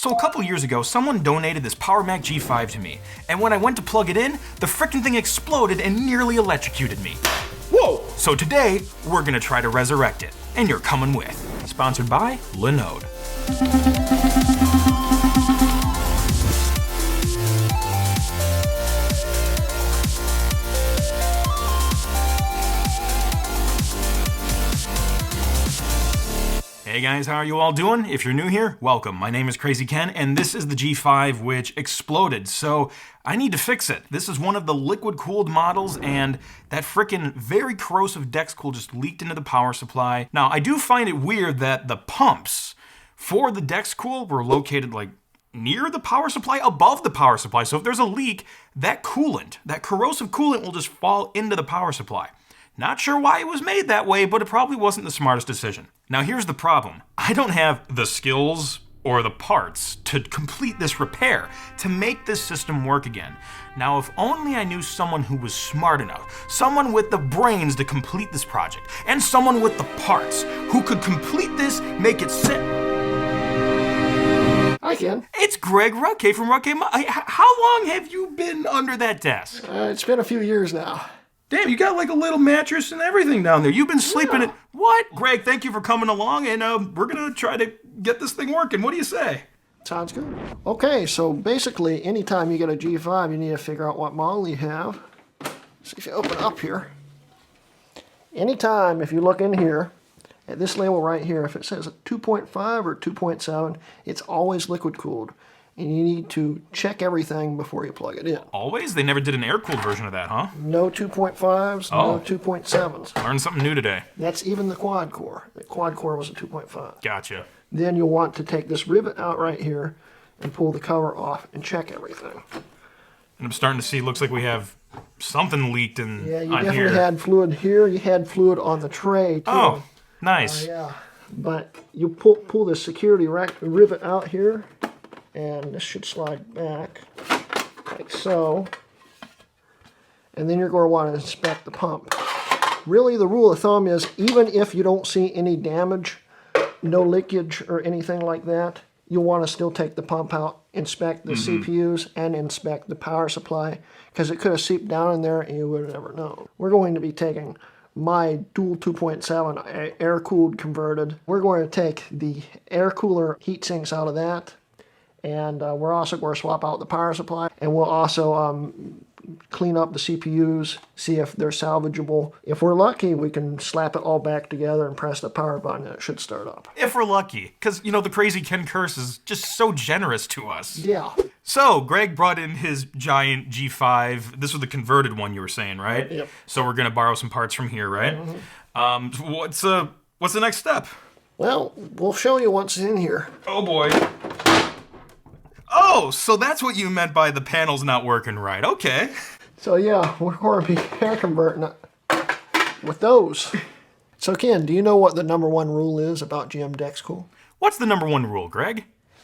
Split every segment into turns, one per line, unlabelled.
So a couple years ago, someone donated this PowerMac G5 to me, and when I went to plug it in, the frickin' thing exploded and nearly electrocuted me. Whoa! So today, we're gonna try to resurrect it, and you're coming with. Sponsored by Linode. Hey guys, how are you all doing? If you're new here, welcome. My name is Crazy Ken, and this is the G5 which exploded, so I need to fix it. This is one of the liquid-cooled models, and that frickin' very corrosive DexCool just leaked into the power supply. Now, I do find it weird that the pumps for the DexCool were located like near the power supply, above the power supply, so if there's a leak, that coolant, that corrosive coolant will just fall into the power supply. Not sure why it was made that way, but it probably wasn't the smartest decision. Now here's the problem. I don't have the skills or the parts to complete this repair, to make this system work again. Now if only I knew someone who was smart enough, someone with the brains to complete this project, and someone with the parts who could complete this, make it sit.
Hi, Ken.
It's Greg Rucke from Rucke. How long have you been under that desk?
It's been a few years now.
Damn, you got like a little mattress and everything down there. You've been sleeping in... What? Greg, thank you for coming along, and we're going to try to get this thing working. What do you say?
Sounds good. Okay, so basically, anytime you get a G5, you need to figure out what model you have. So if you open up here, anytime, if you look in here, at this label right here, if it says 2.5 or 2.7, it's always liquid cooled. And you need to check everything before you plug it in.
Always? They never did an air-cooled version of that, huh?
No 2.5s, no 2.7s.
Learned something new today.
That's even the quad core. The quad core was a 2.5.
Gotcha.
Then you'll want to take this rivet out right here and pull the cover off and check everything.
And I'm starting to see, looks like we have something leaked in
Yeah, you
on
definitely
here.
had fluid here. You had fluid on the tray, too.
Oh, nice.
Yeah. But you pull the security rivet out here, and this should slide back like so. And then you're going to want to inspect the pump. Really, the rule of thumb is even if you don't see any damage, no leakage or anything like that, you'll want to still take the pump out, inspect the CPUs, and inspect the power supply, because it could have seeped down in there and you would have never known. We're going to be taking my dual 2.7 air-cooled converted. We're going to take the air cooler heat sinks out of that, and we're also going to swap out the power supply, and we'll also clean up the CPUs, see if they're salvageable. If we're lucky, we can slap it all back together and press the power button and it should start up.
If we're lucky. Because, you know, the Crazy Ken curse is just so generous to us.
Yeah.
So, Greg brought in his giant G5. This was the converted one you were saying, right?
Yep.
So we're going to borrow some parts from here, right? What's the next step?
Well, we'll show you what's in here.
Oh, boy. Oh, so that's what you meant by the panel's not working right. Okay.
So yeah, we're going to be air converting it with those. So Ken, do you know what the number one rule is about GM DexCool?
What's the number one rule, Greg?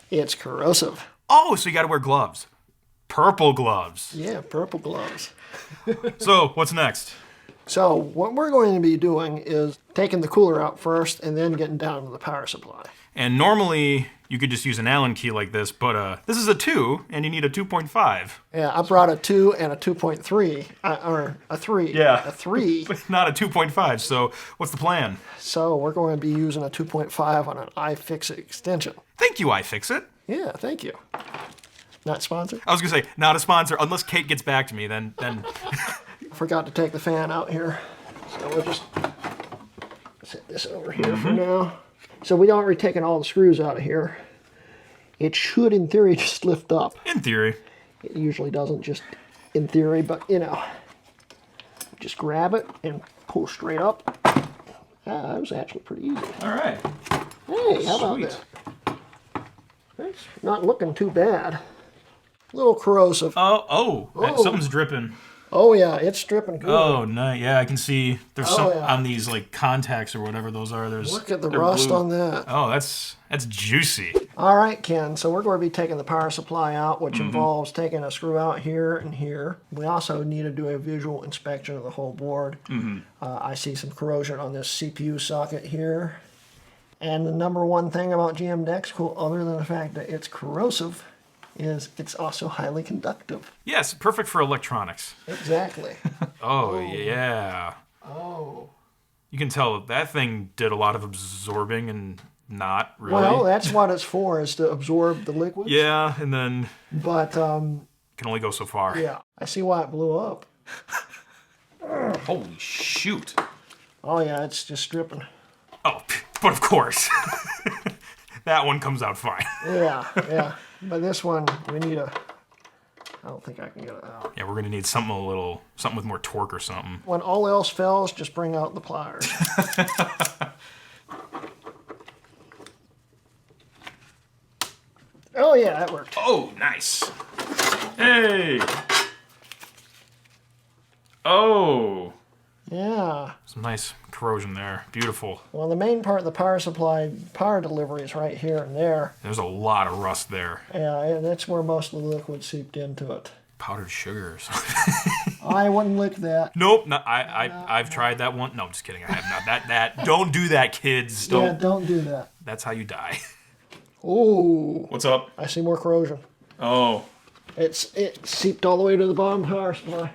It's corrosive.
Oh, so you got to wear gloves. Purple gloves.
Yeah, purple gloves.
So, what's next?
So what we're going to be doing is taking the cooler out first and then getting down to the power supply.
And normally, you could just use an Allen key like this, but this is a 2, and you need a 2.5.
Yeah, I brought a 2 and a 2.3, or a 3.
Yeah.
A 3.
But not a 2.5, so what's the plan?
So we're going to be using a 2.5 on an iFixit extension.
Thank you, iFixit.
Yeah, thank you. Not sponsored?
I was going to say, not a sponsor, unless Kate gets back to me, then...
Forgot to take the fan out here. So we'll just set this over here for now. So we aren't really taking all the screws out of here. It should, in theory, just lift up.
In theory.
It usually doesn't, just in theory, but you know. Just grab it and pull straight up. That was actually pretty easy.
All right.
Hey, how about
Sweet.
that? That's not looking too bad. A little corrosive.
Oh, something's dripping.
Oh yeah, it's dripping good.
Oh, nice. Yeah, I can see there's some
yeah.
on these like contacts or whatever those are.
Look at the
they're
rust
blue.
on that.
Oh, that's juicy.
All right, Ken, so we're going to be taking the power supply out, which involves taking a screw out here and here. We also need to do a visual inspection of the whole board. I see some corrosion on this CPU socket here. And the number one thing about GM Dexcool, other than the fact that it's corrosive, is it's also highly conductive.
Yes, perfect for electronics.
Exactly.
Oh, yeah.
Oh.
You can tell that thing did a lot of absorbing and not really.
Well, that's what it's for, is to absorb the liquids.
Yeah, and then
But,
can only go so far.
yeah. I see why it blew up.
Holy shoot.
Oh, yeah, it's just dripping.
Oh, but of course. That one comes out fine.
Yeah. But this one, we need a... I don't think I can get it out.
Yeah, we're going to need something with more torque or something.
When all else fails, just bring out the pliers. Oh, yeah, that worked.
Oh, nice. Hey. Oh.
Yeah.
Some nice corrosion there. Beautiful.
Well, the main part of the power supply, power delivery is right here and there.
There's a lot of rust there.
Yeah, and that's where most of the liquid seeped into it.
Powdered sugar or something.
I wouldn't lick that.
Nope. No, I've tried that one. No, I'm just kidding. I have not. That don't do that, kids.
Yeah, don't do that.
That's how you die.
Ooh.
What's up?
I see more corrosion.
Oh.
It seeped all the way to the bottom power supply.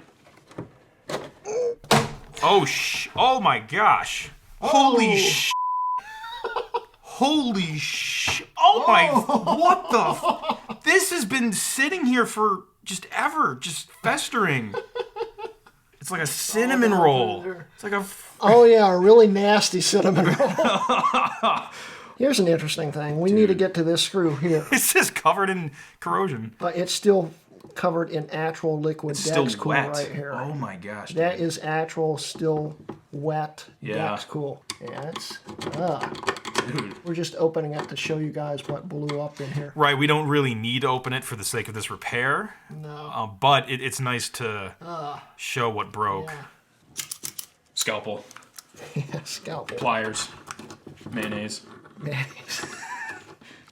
Oh my gosh. Holy sh. Holy sh. Oh my. What the. This has been sitting here for just ever. Just festering. It's like a cinnamon roll. It's like a.
Oh, yeah, a really nasty cinnamon roll. Here's an interesting thing. We need to get to this screw here.
It's just covered in corrosion.
But it's still covered in actual liquid
Still
Dexcool
wet.
right here.
Oh my gosh.
That
dude.
is actual, still wet
Yeah.
Dexcool. Yeah, it's...
Dude.
We're just opening it to show you guys what blew up in here.
Right, we don't really need to open it for the sake of this repair.
No.
But it's nice to show what broke.
Yeah.
Scalpel,
Yeah, scalpel.
pliers, mayonnaise.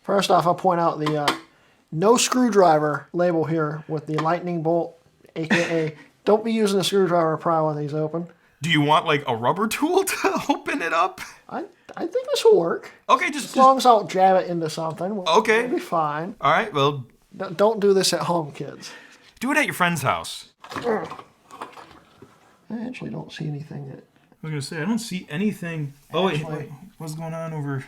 First off, I'll point out the no screwdriver label here with the lightning bolt, aka don't be using a screwdriver to pry one of these open.
Do you want like a rubber tool to open it up?
I think this will work.
Okay,
As long as I'll jab it into something,
Okay.
we'll be fine.
All right, well,
Don't do this at home, kids.
do it at your friend's house.
I actually don't see anything that...
I was gonna say I don't see anything. Oh wait,
Actually-
what's going on over?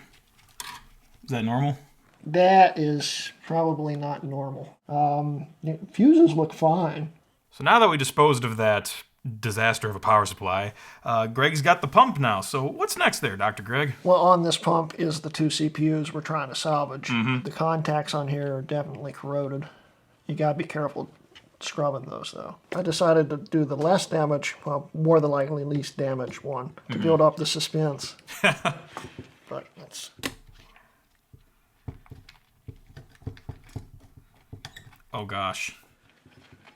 Is that normal?
That is probably not normal. Fuses look fine.
So now that we disposed of that disaster of a power supply, Greg's got the pump now. So what's next there, Dr. Greg?
Well, on this pump is the two CPUs we're trying to salvage. The contacts on here are definitely corroded. You gotta be careful scrubbing those, though. I decided to do the less damage, well, more than likely least damage one, to build up the suspense. But that's...
Oh gosh.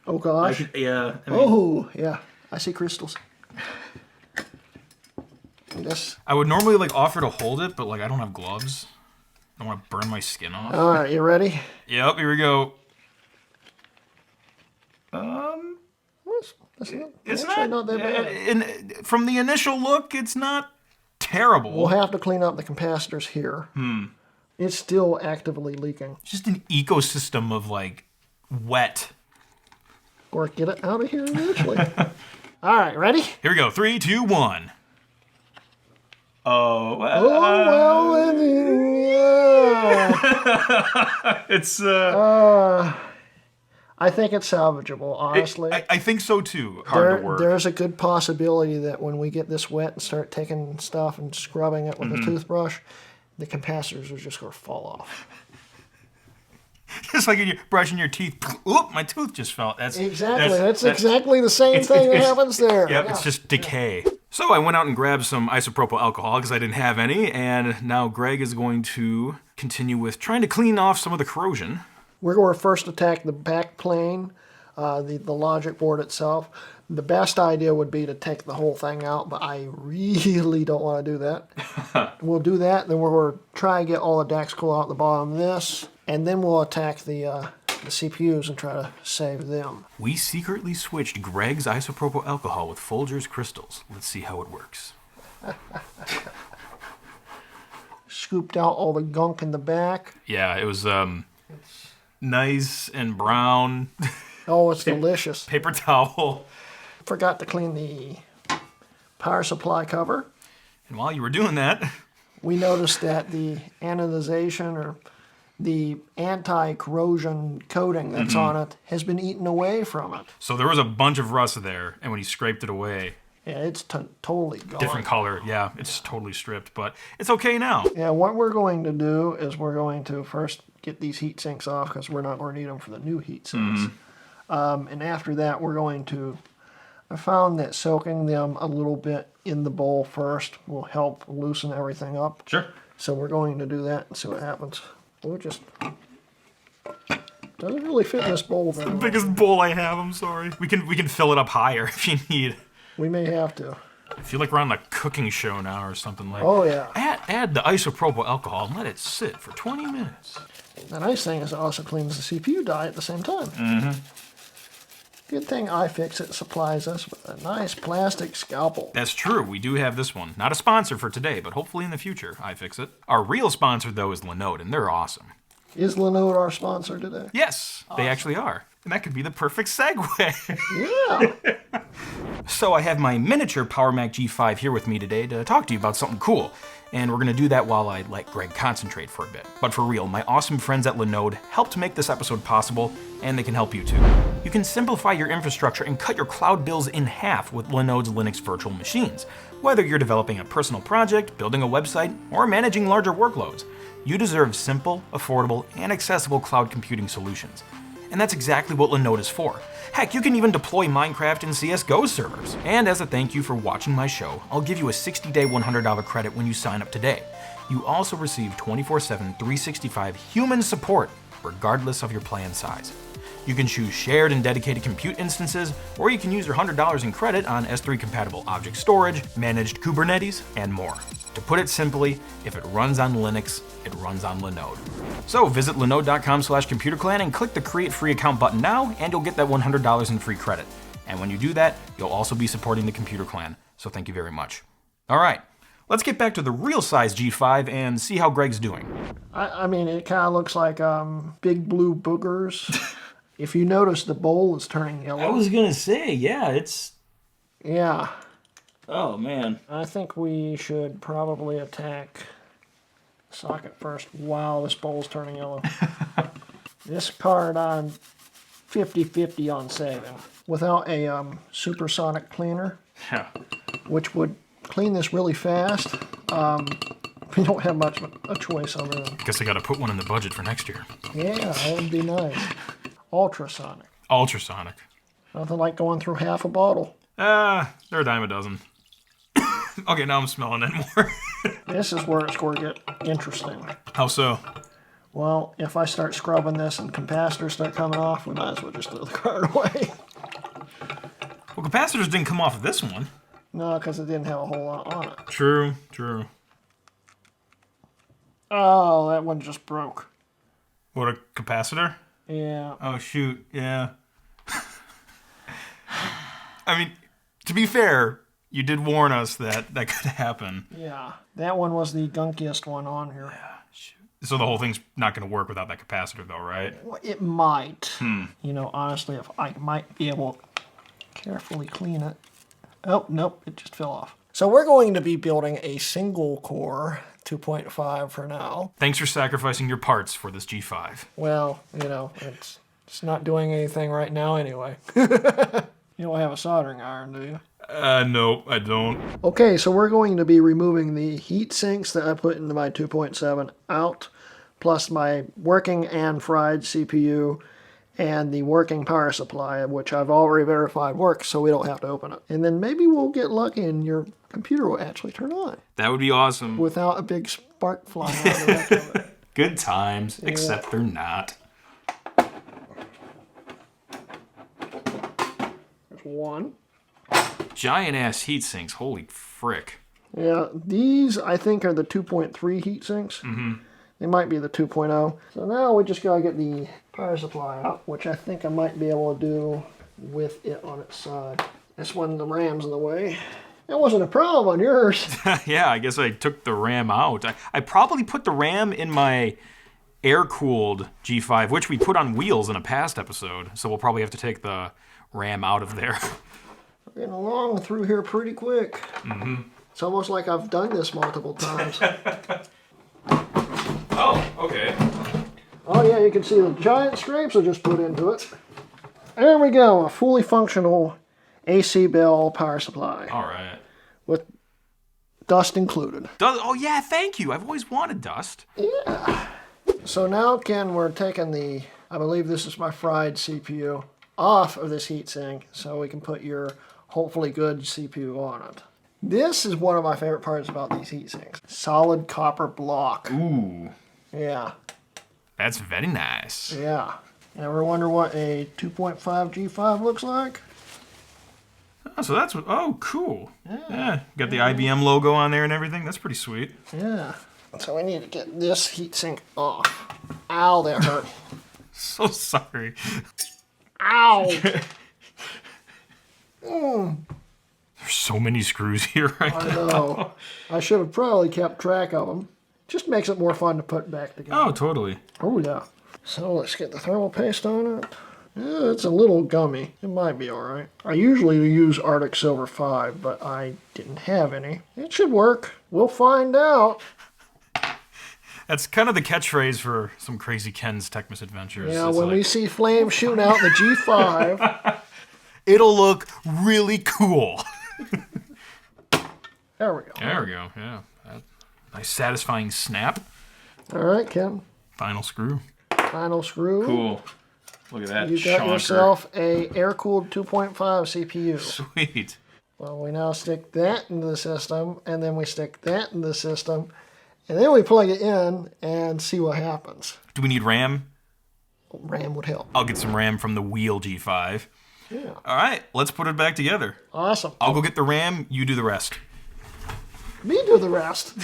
Oh, gosh.
Yeah.
Oh, yeah. I see crystals. This.
I would normally like offer to hold it, but like I don't have gloves. I don't want to burn my skin off.
All right, you ready?
Yep, here we go.
It's
It's
actually not that bad.
From the initial look, it's not terrible.
We'll have to clean up the capacitors here. It's still actively leaking.
It's just an ecosystem of like wet.
Or get it out of here eventually. All right, ready?
Here we go. 3, 2, 1.
Oh, well, yeah.
It's.
I think it's salvageable, honestly.
I think so too. Hard to work.
There's a good possibility that when we get this wet and start taking stuff and scrubbing it with a toothbrush, the capacitors are just going to fall off.
Just like you're brushing your teeth. Oop, my tooth just fell. That's
exactly the same thing that happens there.
Yep, it's just decay. So I went out and grabbed some isopropyl alcohol because I didn't have any, and now Greg is going to continue with trying to clean off some of the corrosion.
We're going to first attack the back plane, the logic board itself. The best idea would be to take the whole thing out, but I really don't want to do that. We'll do that, then we're going to try and get all the Dexcool out the bottom of this, and then we'll attack the CPUs and try to save them.
We secretly switched Greg's isopropyl alcohol with Folger's crystals. Let's see how it works.
scooped out all the gunk in the back.
Yeah, it was nice and brown.
Oh, it's delicious.
Paper towel.
Forgot to clean the power supply cover.
And while you were doing that,
We noticed that the anodization or the anti-corrosion coating that's on it has been eaten away from it.
so there was a bunch of rust there, and when he scraped it away,
Yeah, it's totally gone.
different color. Yeah, it's totally stripped, but it's okay now.
Yeah, what we're going to do is we're going to first get these heat sinks off because we're not going to need them for the new heat sinks. And after that, we're going to... I found that soaking them a little bit in the bowl first will help loosen everything up.
Sure.
So we're going to do that and see what happens. We'll just... Doesn't really fit in this bowl very well.
Biggest bowl I have. I'm sorry. We can fill it up higher if you need.
We may have to.
I feel like we're on the cooking show now or something like.
Oh, yeah.
Add the isopropyl alcohol and let it sit for 20 minutes.
The nice thing is it also cleans the CPU die at the same time. Good thing iFixit supplies us with a nice plastic scalpel.
That's true. We do have this one. Not a sponsor for today, but hopefully in the future, iFixit. Our real sponsor, though, is Linode, and they're awesome.
Is Linode our sponsor today?
Yes, they actually are. And that could be the perfect segue.
Yeah.
So I have my miniature Power Mac G5 here with me today to talk to you about something cool. And we're going to do that while I let Greg concentrate for a bit. But for real, my awesome friends at Linode helped make this episode possible, and they can help you too. You can simplify your infrastructure and cut your cloud bills in half with Linode's Linux virtual machines. Whether you're developing a personal project, building a website, or managing larger workloads, you deserve simple, affordable, and accessible cloud computing solutions. And that's exactly what Linode is for. Heck, you can even deploy Minecraft and CSGO servers. And as a thank you for watching my show, I'll give you a 60-day $100 credit when you sign up today. You also receive 24/7, 365 human support, regardless of your plan size. You can choose shared and dedicated compute instances, or you can use your $100 in credit on S3-compatible object storage, managed Kubernetes, and more. To put it simply, if it runs on Linux, it runs on Linode. So visit linode.com/computerclan and click the Create Free Account button now, and you'll get that $100 in free credit. And when you do that, you'll also be supporting the Computer Clan, so thank you very much. All right, let's get back to the real size G5 and see how Greg's doing.
I mean, it kind of looks like big blue boogers. If you notice, the bowl is turning yellow.
gonna say, yeah, it's...
Yeah.
Oh, man.
I think we should probably attack the socket first while this bowl's turning yellow. This card I'm 50-50 on saving. Without a supersonic cleaner,
Yeah.
which would clean this really fast, we don't have much of a choice other than...
Guess I gotta put one in the budget for next year.
Yeah, that would be nice. Ultrasonic.
Ultrasonic.
Nothing like going through half a bottle.
They're a dime a dozen. Okay, now I'm smelling it more.
This is where it's going to get interesting.
How so?
Well, if I start scrubbing this and capacitors start coming off, we might as well just throw the card away.
Well, capacitors didn't come off of this one.
No, because it didn't have a whole lot on it.
True, true.
Oh, that one just broke.
What, a capacitor?
Yeah.
Oh, shoot, yeah. I mean, to be fair, you did warn us that that could happen.
Yeah. That one was the gunkiest one on here.
So the whole thing's not going to work without that capacitor, though, right?
Well, it might. You know, honestly, if I might be able to carefully clean it. Oh, nope, it just fell off. So we're going to be building a single core 2.5 for now.
Thanks for sacrificing your parts for this G5.
Well, you know, it's not doing anything right now anyway. You don't have a soldering iron, do you?
Nope, I don't.
Okay, so we're going to be removing the heat sinks that I put into my 2.7 out, plus my working and fried CPU, and the working power supply, which I've already verified works, so we don't have to open it. And then maybe we'll get lucky and your computer will actually turn on
That would be awesome.
without a big spark flying out of the back of it.
Good times, except they're not.
There's one.
Giant ass heat sinks, holy frick.
Yeah, these I think are the 2.3 heat sinks. They might be the 2.0. So now we just gotta get the power supply out, which I think I might be able to do with it on its side. This one, the ram's in the way. That wasn't a problem on yours.
Yeah, I guess I took the RAM out. I probably put the RAM in my air-cooled G5, which we put on wheels in a past episode, so we'll probably have to take the RAM out of there.
We're getting along through here pretty quick. Mm-hmm. It's almost like I've done this multiple times.
Oh, okay.
Oh yeah, you can see the giant scrapes I just put into it. There we go, a fully functional AC Bell power supply.
All right.
With dust included.
Oh, yeah, thank you. I've always wanted dust.
Yeah. So now, Ken, we're taking the, I believe this is my fried CPU, off of this heatsink so we can put your hopefully good CPU on it. This is one of my favorite parts about these heatsinks. Solid copper block.
Ooh.
Yeah.
That's very nice.
Yeah. Ever wonder what a 2.5 G5 looks like?
Oh, so that's what, oh, cool. Yeah. Got the IBM logo on there and everything. That's pretty sweet.
Yeah. So we need to get this heatsink off. Ow, that hurt.
So sorry.
Ow!
There's so many screws here right
I
now.
know. I should have probably kept track of them. Just makes it more fun to put back together.
Oh, totally.
Oh, yeah. So let's get the thermal paste on it. Yeah, it's a little gummy. It might be alright. I usually use Arctic Silver 5, but I didn't have any. It should work. We'll find out.
That's kind of the catchphrase for some Crazy Ken's Tech Misadventures.
Yeah,
It's
when
like,
we see flames shooting out the G5.
it'll look really cool.
There we go.
There we go, yeah. Nice satisfying snap.
Alright, Ken.
Final screw.
Final screw.
Cool. Look at that.
You got
chonker.
yourself a air-cooled 2.5 CPU.
Sweet.
Well, we now stick that into the system, and then we stick that in the system, and then we plug it in and see what happens.
Do we need RAM?
RAM would help.
I'll get some RAM from the Wheel G5.
Yeah.
All right, let's put it back together.
Awesome.
I'll go get the RAM, you do the rest.
Me do the rest.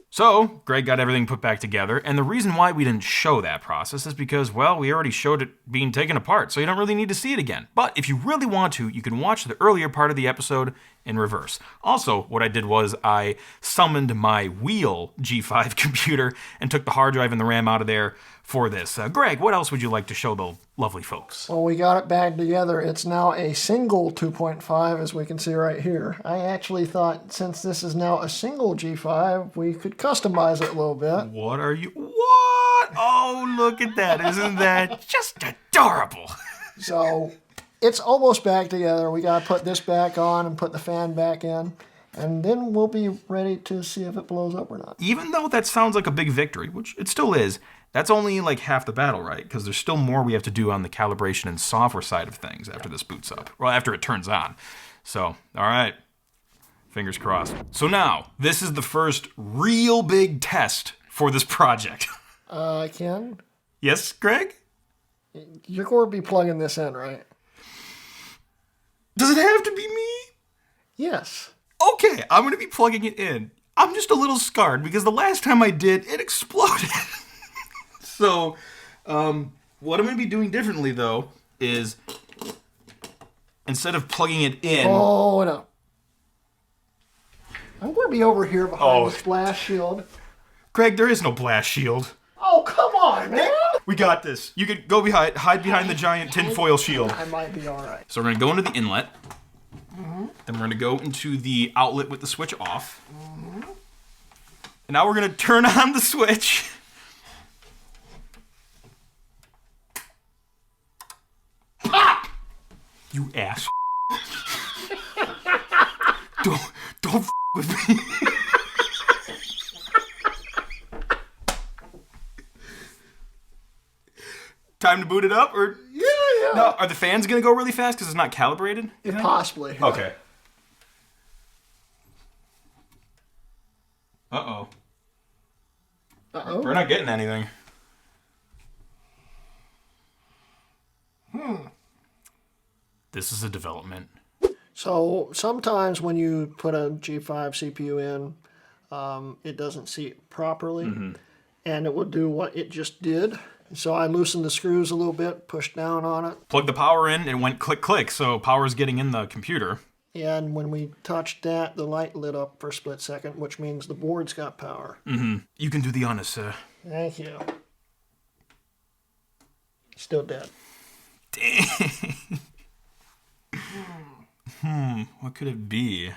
So, Greg got everything put back together, and the reason why we didn't show that process is because, well, we already showed it being taken apart, so you don't really need to see it again. But if you really want to, you can watch the earlier part of the episode in reverse. Also, what I did was I summoned my Wheel G5 computer and took the hard drive and the RAM out of there for this. Greg, what else would you like to show the lovely folks?
Well, we got it back together. It's now a single 2.5, as we can see right here. I actually thought, since this is now a single G5, we could customize it a little bit.
What are you... What? Oh, look at that. Isn't that just adorable?
So, it's almost back together. We got to put this back on and put the fan back in. And then we'll be ready to see if it blows up or not.
Even though that sounds like a big victory, which it still is, that's only like half the battle, right? Because there's still more we have to do on the calibration and software side of things after this boots up. Well, after it turns on. So, all right. Fingers crossed. So now, this is the first real big test for this project.
Ken,
Yes, Greg?
you're going to be plugging this in, right?
Does it have to be me?
Yes.
Okay, I'm going to be plugging it in. I'm just a little scarred because the last time I did, it exploded. So, what I'm going to be doing differently, though, is instead of plugging it in...
Oh, no. I'm going to be over here behind this blast shield.
Greg, there is no blast shield.
Oh, come on, man.
We got this. You could go hide behind the giant tinfoil shield.
I might be all right.
So we're going to go into the inlet. Then we're going to go into the outlet with the switch off. And now we're going to turn on the switch. Pop! You ass. Don't with me. Time to boot it up, or
Yeah.
no? Are the fans gonna go really fast because it's not calibrated?
Possibly.
Okay. Uh-oh.
Uh-oh.
We're not getting anything. This is a development.
So sometimes when you put a G5 CPU in, it doesn't seat properly. and it will do what it just did. So I loosened the screws a little bit, pushed down on it.
Plug the power in, and it went click, click, so power's getting in the computer.
And when we touched that, the light lit up for a split second, which means the board's got power.
Mm-hmm. You can do the honors, sir.
Thank you. Still dead.
Dang. What could it be?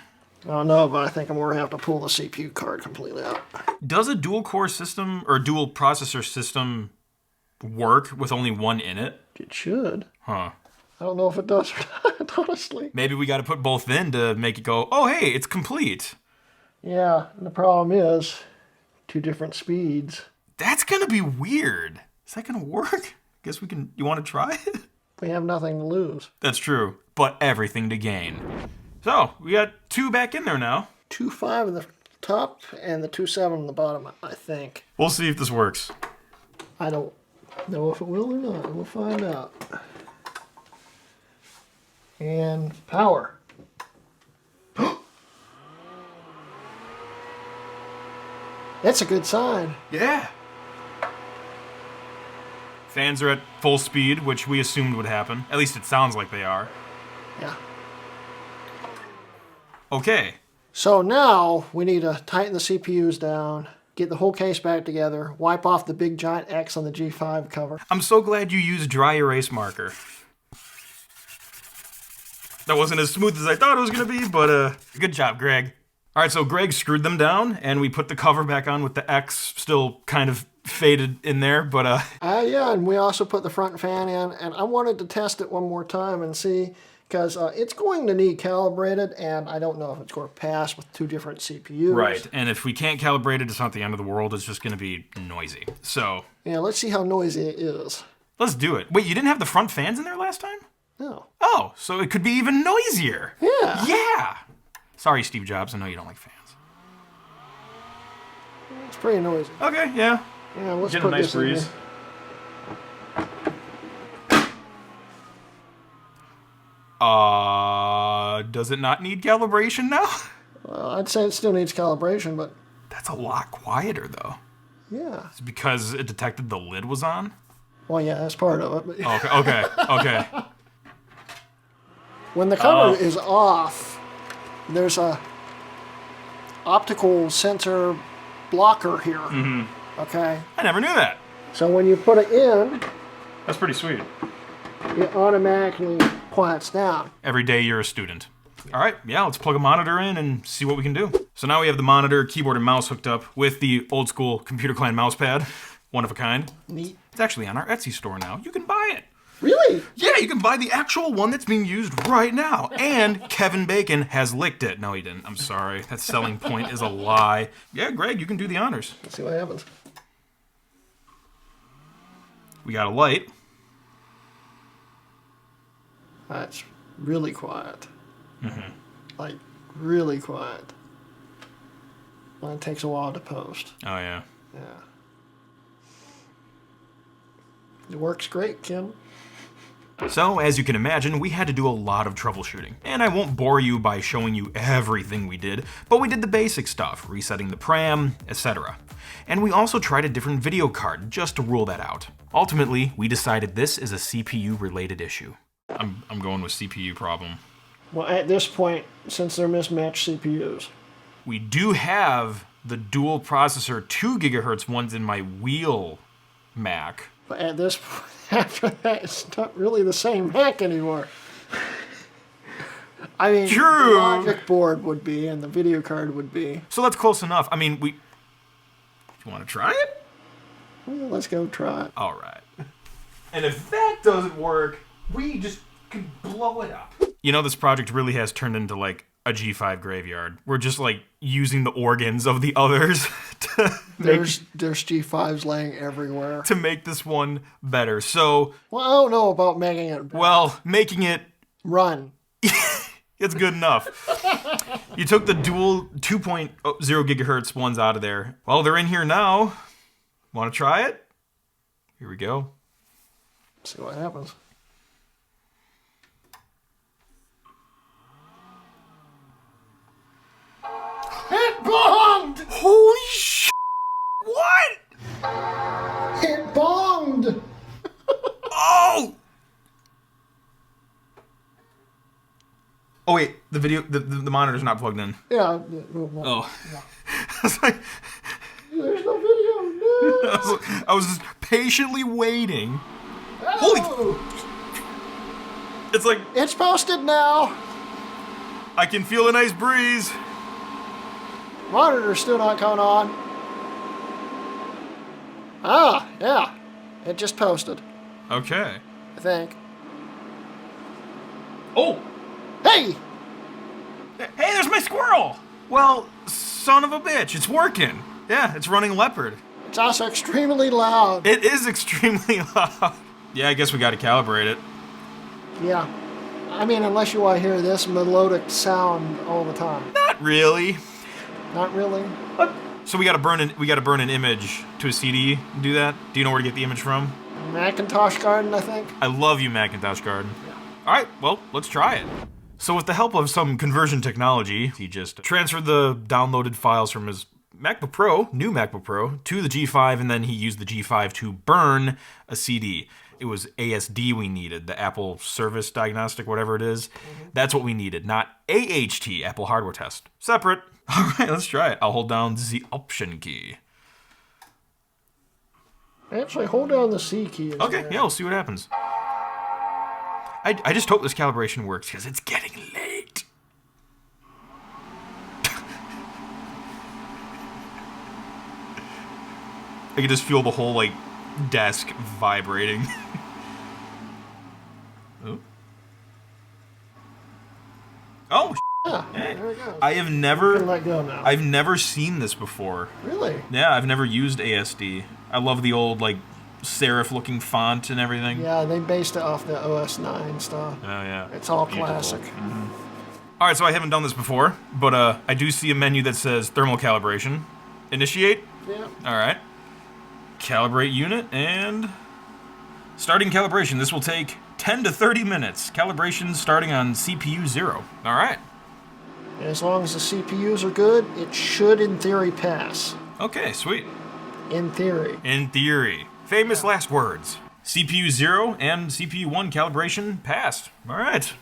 I don't know, but I think I'm going to have to pull the CPU card completely out.
Does a dual core system or dual processor system work with only one in it?
It should.
Huh.
I don't know if it does or not, honestly.
Maybe we got to put both in to make it go, oh, hey, it's complete.
Yeah, and the problem is 2 different speeds.
That's going to be weird. Is that going to work? Guess we can. You want to try it?
We have nothing to lose.
That's true, but everything to gain. So, we got 2 back in there now.
2.5 in the top and the 2.7 in the bottom, I think.
We'll see if this works.
I don't know if it will or not. We'll find out. And power. That's a good sign.
Yeah. Fans are at full speed, which we assumed would happen. At least it sounds like they are.
Yeah.
Okay.
So now we need to tighten the CPUs down, get the whole case back together, wipe off the big giant X on the G5 cover.
I'm so glad you used dry erase marker. That wasn't as smooth as I thought it was going to be, but good job, Greg. All right, so Greg screwed them down, and we put the cover back on with the X still kind of faded in there, but
yeah, and we also put the front fan in, and I wanted to test it one more time and see, because it's going to need calibrated, and I don't know if it's going to pass with 2 different CPUs.
right. And if we can't calibrate it, it's not the end of the world. It's just going to be noisy. So
Yeah, let's see how noisy it is.
let's do it. Wait, you didn't have the front fans in there last time?
No.
Oh, so it could be even noisier.
Yeah.
Yeah. Sorry, Steve Jobs. I know you don't like fans.
It's pretty noisy.
Okay, yeah.
Yeah, let's
Get
put
a nice
this in
breeze.
here.
Does it not need calibration now?
Well, I'd say it still needs calibration, but
That's a lot quieter, though.
yeah.
It's because it detected the lid was on?
Well, yeah, that's part of it. But
Okay.
when the cover is off, there's a optical sensor blocker here.
Mm-hmm.
Okay?
I never knew that.
So when you put it in,
That's pretty sweet.
it automatically quiets down.
Every day you're a student. All right, yeah, let's plug a monitor in and see what we can do. So now we have the monitor, keyboard, and mouse hooked up with the old school Computer Clan mouse pad. One of a kind.
Neat.
It's actually on our Etsy store now. You can buy it.
Really?
Yeah, you can buy the actual one that's being used right now. And Kevin Bacon has licked it. No, he didn't. I'm sorry. That selling point is a lie. Yeah, Greg, you can do the honors.
Let's see what happens.
We got a light.
That's really quiet. Like, really quiet. Well, it takes a while to post.
Oh, yeah.
Yeah. It works great, Kim.
So, as you can imagine, we had to do a lot of troubleshooting. And I won't bore you by showing you everything we did, but we did the basic stuff, resetting the pram, etc. And we also tried a different video card just to rule that out. Ultimately, we decided this is a CPU-related issue. I'm going with CPU problem.
Well, at this point, since they're mismatched CPUs,
We do have the dual processor 2 gigahertz ones in my wheel Mac.
but at this point, after that, it's not really the same Mac anymore. I mean,
True.
the logic board would be, and the video card would be.
So that's close enough. I mean, you want to try it?
Well, let's go try it.
All right. And if that doesn't work, we just can blow it up. You know, this project really has turned into like a G5 graveyard. We're just like using the organs of the others to
There's G5s laying everywhere.
make this one better. So,
Well, I don't know about making it
making it,
run.
it's good enough. You took the dual 2.0 gigahertz ones out of there. Well, they're in here now. Want to try it? Here we go.
See what happens. It bombed!
Holy shit! What?
It bonged!
Oh! Oh wait, the monitor's not plugged in.
Yeah.
Oh. Yeah. I was like,
There's no video. No.
I was just patiently waiting.
Oh.
It's like,
It's posted now.
I can feel a nice breeze.
Monitor's still not coming on. Ah, yeah. It just posted,
Okay.
I think.
Oh!
Hey!
Hey, there's my squirrel! Well, son of a bitch, it's working. Yeah, it's running Leopard.
It's also extremely loud.
It is extremely loud. Yeah, I guess we gotta calibrate it.
Yeah. I mean, unless you want to hear this melodic sound all the time.
Not really.
Not really.
So we gotta burn an image to a CD and do that? Do you know where to get the image from?
Macintosh Garden, I think.
I love you, Macintosh Garden. Alright, well, let's try it. So with the help of some conversion technology, he just transferred the downloaded files from his MacBook Pro, new MacBook Pro, to the G5, and then he used the G5 to burn a CD. It was ASD we needed, the Apple Service Diagnostic, whatever it is. That's what we needed, not AHT, Apple Hardware Test. Separate. Alright, let's try it. I'll hold down the Option key.
Actually, hold down the C key.
Okay, yeah, we'll see what happens. I just hope this calibration works, because it's getting late. I can just feel the whole, like, desk vibrating. Oh,
Yeah, there it goes.
I have
Can
never...
let go now.
I've never seen this before.
Really?
Yeah, I've never used ASD. I love the old, like, serif-looking font and everything.
Yeah, they based it off the OS 9 stuff.
Oh, yeah.
It's all
Beautiful.
classic.
All right, so I haven't done this before, but I do see a menu that says thermal calibration. Initiate.
Yeah.
All right. Calibrate unit and starting calibration. This will take 10 to 30 minutes. Calibration starting on CPU 0. All right.
As long as the CPUs are good, it should, in theory, pass.
Okay, sweet.
In theory.
In theory. Famous last words. CPU 0 and CPU 1 calibration passed. All right.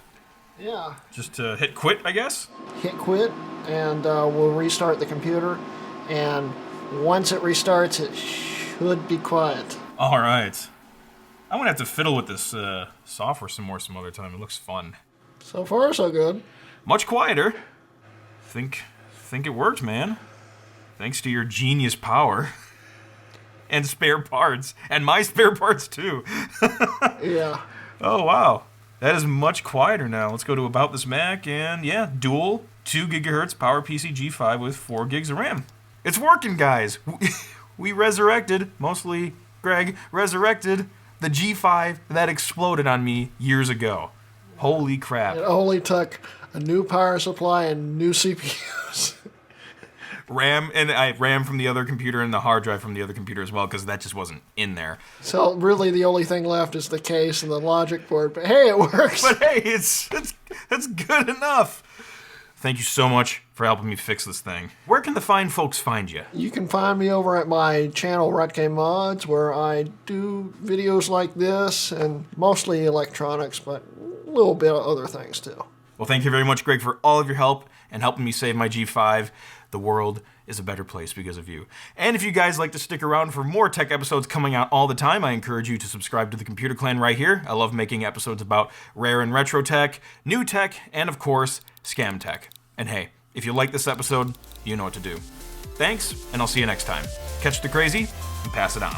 Yeah.
Just hit quit, I guess.
Hit quit, and we'll restart the computer. And once it restarts, it should be quiet.
All right. I'm gonna have to fiddle with this software some other time. It looks fun.
So far, so good.
Much quieter. Think it worked, man. Thanks to your genius power. And spare parts. And my spare parts, too.
Yeah.
Oh, wow. That is much quieter now. Let's go to About This Mac, and yeah, dual 2 gigahertz PowerPC G5 with 4 gigs of RAM. It's working, guys. We resurrected, mostly Greg, resurrected the G5 that exploded on me years ago. Holy crap.
It only took a new power supply and new CPUs.
RAM from the other computer and the hard drive from the other computer as well, because that just wasn't in there.
So really the only thing left is the case and the logic board. But hey, it works.
But hey, that's good enough. Thank you so much for helping me fix this thing. Where can the fine folks find you?
You can find me over at my channel, Rutke Mods, where I do videos like this and mostly electronics, but a little bit of other things too.
Well, thank you very much, Greg, for all of your help and helping me save my G5. The world is a better place because of you. And if you guys like to stick around for more tech episodes coming out all the time, I encourage you to subscribe to the Computer Clan right here. I love making episodes about rare and retro tech, new tech, and of course, scam tech. And hey, if you like this episode, you know what to do. Thanks, and I'll see you next time. Catch the crazy and pass it on.